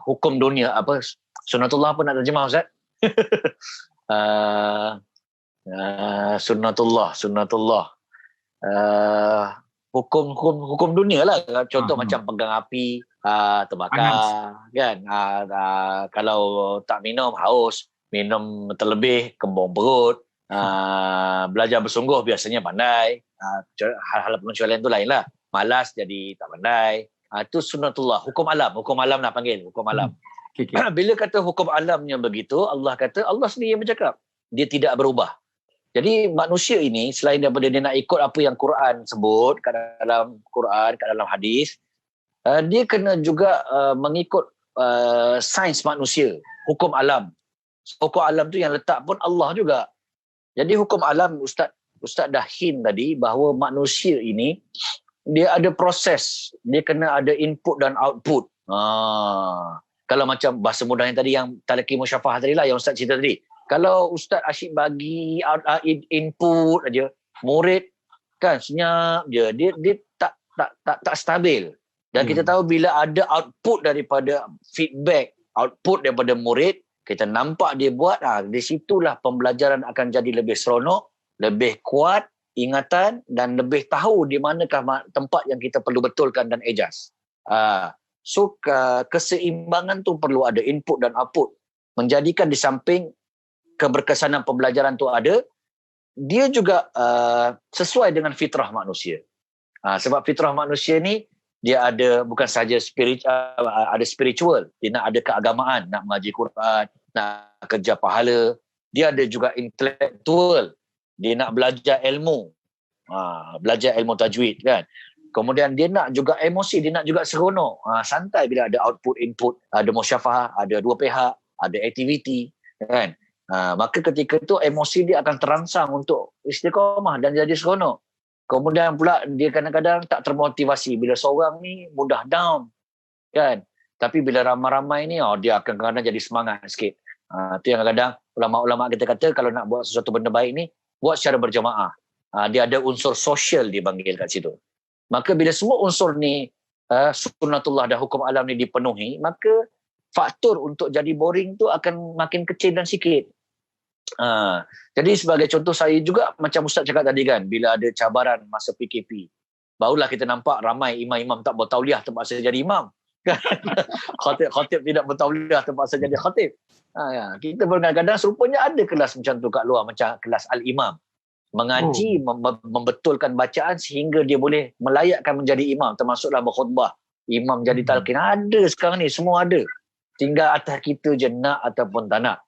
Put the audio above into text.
hukum dunia, apa sunnatullah apa nak terjemah Ustaz? uh, sunnatullah hukum dunia lah, contoh macam pegang api, terbakar kan, kalau tak minum haus, minum terlebih kembung perut, belajar bersungguh biasanya pandai, hal-hal pengecualian tu lain lah, malas jadi tak pandai. Itu sunnatullah, hukum alam nak panggil, hukum alam. Bila kata hukum alamnya begitu, Allah kata, Allah sendiri yang bercakap, dia tidak berubah. Jadi manusia ini selain daripada dia nak ikut apa yang Quran sebut kat dalam Quran, kat dalam hadis, dia kena juga mengikut sains manusia, hukum alam. Hukum alam tu yang letak pun Allah juga. Jadi hukum alam, Ustaz dah hint tadi bahawa manusia ini dia ada proses, dia kena ada input dan output. Kalau macam bahasa mudahnya tadi yang talaqi musyafahah tadi lah yang Ustaz cerita tadi. Kalau Ustaz asyik bagi input aja, murid kan senyap je, dia tak stabil. Dan kita tahu bila ada output daripada feedback, output daripada murid, kita nampak dia buat, di situlah pembelajaran akan jadi lebih seronok, lebih kuat ingatan dan lebih tahu di manakah tempat yang kita perlu betulkan dan adjust. So keseimbangan tu perlu ada input dan output. Menjadikan di samping keberkesanan pembelajaran tu ada, dia juga sesuai dengan fitrah manusia. Sebab fitrah manusia ni dia ada bukan sahaja ada spiritual, dia nak ada keagamaan, nak mengaji Quran, nak kerja pahala. Dia ada juga intelektual, dia nak belajar ilmu, belajar ilmu tajwid kan. Kemudian dia nak juga emosi, dia nak juga seronok, santai bila ada output input, ada musyafahah, ada dua pihak, ada aktiviti kan. Maka ketika itu emosi dia akan terangsang untuk istiqamah dan jadi seronok. Kemudian pula dia kadang-kadang tak termotivasi bila seorang ni mudah down kan. Tapi bila ramai-ramai ni dia akan kadang-kadang jadi semangat sikit. Itu yang kadang-kadang ulama-ulama kita kata kalau nak buat sesuatu benda baik ni buat secara berjamaah. Dia ada unsur sosial dipanggil kat situ. Maka bila semua unsur ni sunnatullah dan hukum alam ni dipenuhi, maka faktor untuk jadi boring tu akan makin kecil dan sikit. Jadi sebagai contoh saya juga macam Ustaz cakap tadi kan, bila ada cabaran masa PKP, barulah kita nampak ramai imam-imam tak bertauliah terpaksa jadi imam. Khatib tidak bertauliah terpaksa jadi khatib. Kita pun kadang-kadang serupanya ada kelas macam tu kat luar, macam kelas Al-Imam. Mengaji, membetulkan bacaan sehingga dia boleh melayakkan menjadi imam, termasuklah berkhutbah. Imam jadi talqin. Ada sekarang ni, semua ada. Tinggal atas kita je nak ataupun tak nak.